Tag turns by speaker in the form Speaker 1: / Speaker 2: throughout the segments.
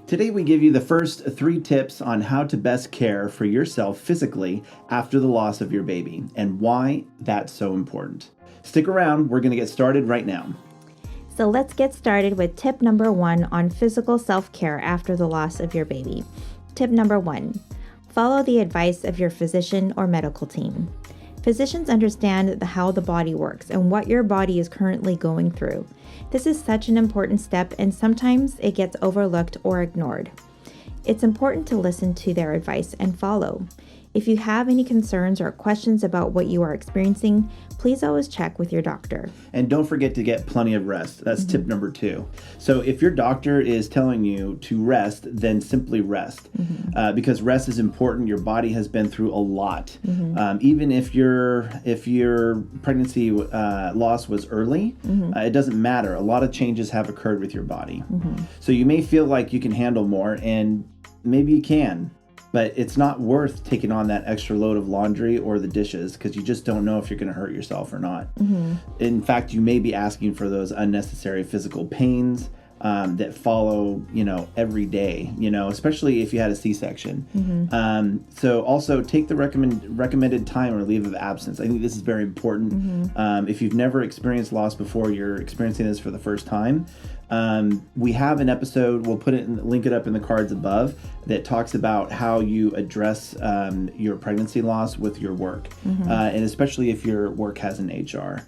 Speaker 1: Today we give you the first 3 tips on how to best care for yourself physically after the loss of your baby and why that's so important. Stick around, we're going to get started right now.
Speaker 2: So let's get started with tip number 1 on physical self-care after the loss of your baby. Tip number 1, follow the advice of your physician or medical team. Physicians understand how the body works and what your body is currently going through. This is such an important step, and sometimes it gets overlooked or ignored. It's important to listen to their advice and follow. If you have any concerns or questions about what you are experiencing, please always check with your doctor.
Speaker 1: And don't forget to get plenty of rest. That's tip number 2. So if your doctor is telling you to rest, then simply rest. Because rest is important. Your body has been through a lot. Even if your pregnancy loss was early, it doesn't matter. A lot of changes have occurred with your body. So you may feel like you can handle more, and maybe you can. But it's not worth taking on that extra load of laundry or the dishes because you just don't know if you're going to hurt yourself or not. In fact, you may be asking for those unnecessary physical pains that follow, every day, especially if you had a C-section. So also take the recommended time or leave of absence. I think this is very important. If you've never experienced loss before, you're experiencing this for the first time. We have an episode, we'll link it up in the cards above, that talks about how you address your pregnancy loss with your work, and especially if your work has an HR.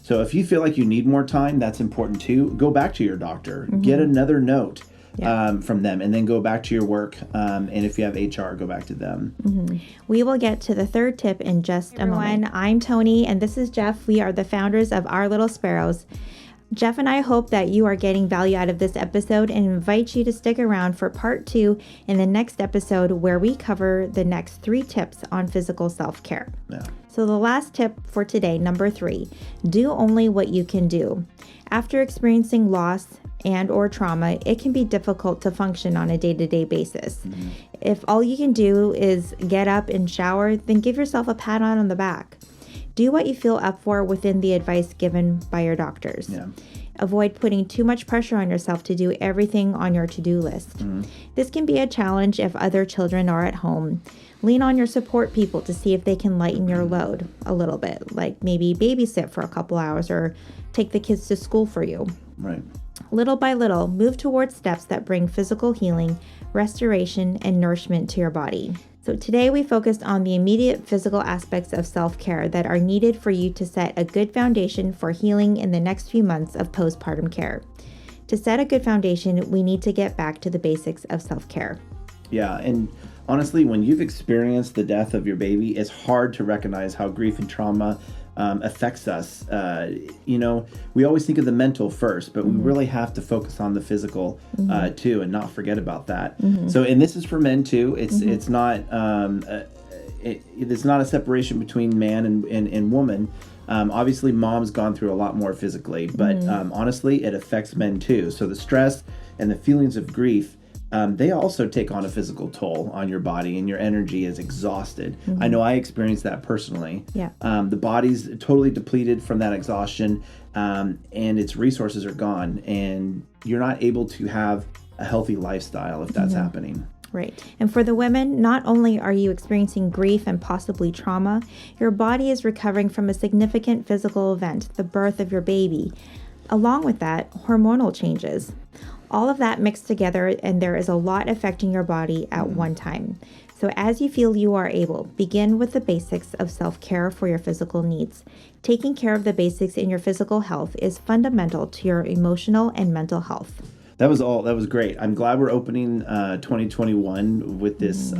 Speaker 1: So if you feel like you need more time, that's important too. Go back to your doctor, get another note from them, and then go back to your work. And if you have HR, go back to them.
Speaker 2: We will get to the third tip in just a moment. I'm Tony, and this is Jeff. We are the founders of Our Little Sparrows. Jeff and I hope that you are getting value out of this episode and invite you to stick around for part 2 in the next episode where we cover the next 3 tips on physical self-care. So the last tip for today, number 3, do only what you can do. After experiencing loss and or trauma, it can be difficult to function on a day-to-day basis. If all you can do is get up and shower, then give yourself a pat on the back. Do what you feel up for within the advice given by your doctors. Avoid putting too much pressure on yourself to do everything on your to-do list. This can be a challenge if other children are at home. Lean on your support people to see if they can lighten your load a little bit, like maybe babysit for a couple hours or take the kids to school for you. Little by little, move towards steps that bring physical healing, restoration, and nourishment to your body. So today we focused on the immediate physical aspects of self-care that are needed for you to set a good foundation for healing in the next few months of postpartum care. To set a good foundation, we need to get back to the basics of self-care.
Speaker 1: And honestly, when you've experienced the death of your baby, it's hard to recognize how grief and trauma affects us. We always think of the mental first, but we really have to focus on the physical too, and not forget about that. So, and this is for men too. It's not it's not a separation between man and woman. Obviously, mom's gone through a lot more physically, but honestly, it affects men too. So the stress and the feelings of grief, they also take on a physical toll on your body, and your energy is exhausted. I know I experienced that personally. The body's totally depleted from that exhaustion, and its resources are gone, and you're not able to have a healthy lifestyle if that's happening.
Speaker 2: Right. And for the women, not only are you experiencing grief and possibly trauma, your body is recovering from a significant physical event, the birth of your baby. Along with that, hormonal changes. All of that mixed together, and there is a lot affecting your body at one time. So as you feel you are able, begin with the basics of self-care for your physical needs. Taking care of the basics in your physical health is fundamental to your emotional and mental health.
Speaker 1: That was great. I'm glad we're opening 2021 with this,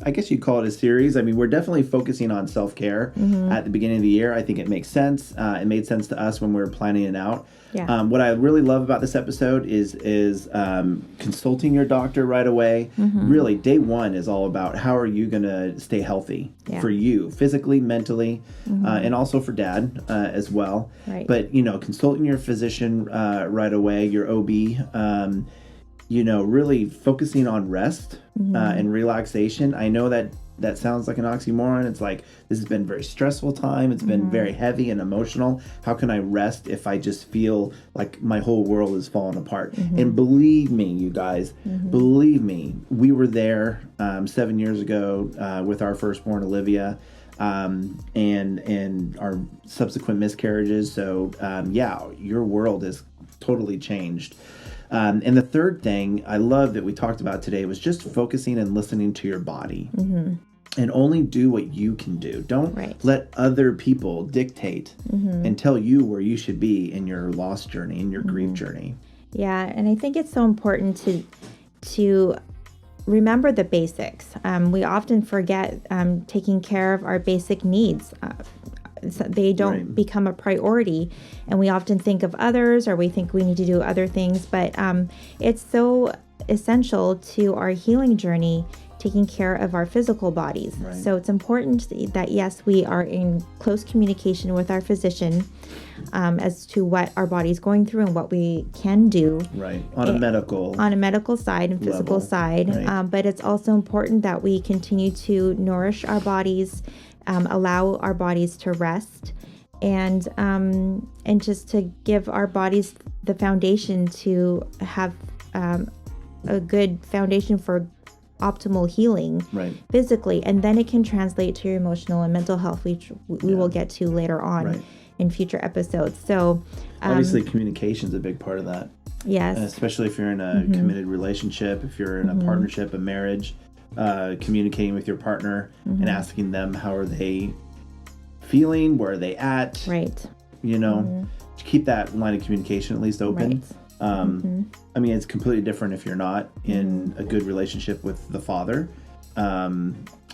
Speaker 1: I guess you'd call it a series. I mean, we're definitely focusing on self-care at the beginning of the year. I think it makes sense. It made sense to us when we were planning it out. What I really love about this episode is consulting your doctor right away. Really, day one is all about how are you going to stay healthy for you, physically, mentally, and also for dad as well. But, consulting your physician right away, your OB, really focusing on rest and relaxation. I know that that sounds like an oxymoron. It's like, this has been a very stressful time. It's been very heavy and emotional. How can I rest if I just feel like my whole world is falling apart? And believe me, you guys, believe me, we were there 7 years ago with our firstborn, Olivia, and our subsequent miscarriages. So yeah, your world has totally changed. And the third thing I love that we talked about today was just focusing and listening to your body. And only do what you can do. Don't let other people dictate and tell you where you should be in your loss journey, in your grief journey.
Speaker 2: Yeah, and I think it's so important to remember the basics. We often forget taking care of our basic needs. They don't become a priority, and we often think of others, or we think we need to do other things, but it's so essential to our healing journey, taking care of our physical bodies. So it's important that, yes, we are in close communication with our physician as to what our body's going through and what we can do.
Speaker 1: On a medical side and physical side. But it's also important that we continue to nourish our bodies, allow our bodies to rest, and just to give our bodies the foundation to have a good foundation for optimal healing physically, and then it can translate to your emotional and mental health, which we will get to later on in future episodes. So obviously communication is a big part of that.
Speaker 2: Yes,
Speaker 1: especially if you're in a committed relationship, if you're in a partnership, a marriage, communicating with your partner and asking them how are they feeling, where are they at, you know, to keep that line of communication at least open. I mean, it's completely different if you're not in a good relationship with the father.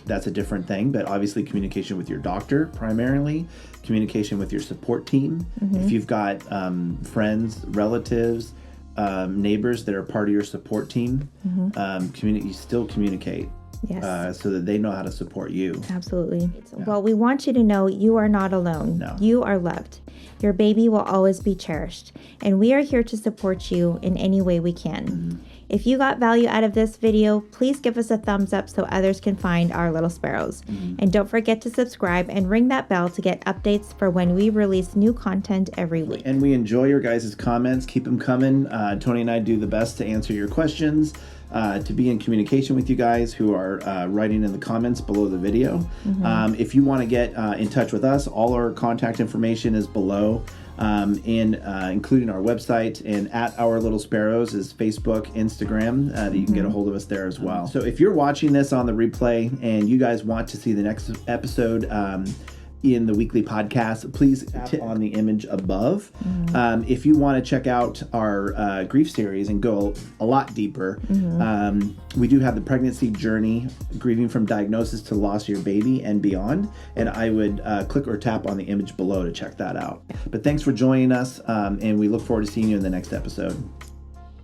Speaker 1: That's a different thing, but obviously communication with your doctor primarily, communication with your support team. If you've got friends, relatives, neighbors that are part of your support team, you still communicate. So that they know how to support you.
Speaker 2: Absolutely. Well, we want you to know you are not alone.
Speaker 1: No.
Speaker 2: You are loved. Your baby will always be cherished, and we are here to support you in any way we can. If you got value out of this video, please give us a thumbs up so others can find Our Little Sparrows. And don't forget to subscribe and ring that bell to get updates for when we release new content every week.
Speaker 1: And we enjoy your guys' comments. Keep them coming. Tony and I do the best to answer your questions, to be in communication with you guys who are writing in the comments below the video. If you want to get in touch with us, all our contact information is below, including our website, and at Our Little Sparrows is Facebook, Instagram, that you can get a hold of us there as well. So if you're watching this on the replay and you guys want to see the next episode in the weekly podcast, please tap on the image above. If you want to check out our grief series and go a lot deeper, we do have the pregnancy journey, grieving from diagnosis to loss of your baby and beyond. And I would click or tap on the image below to check that out. But thanks for joining us, and we look forward to seeing you in the next episode.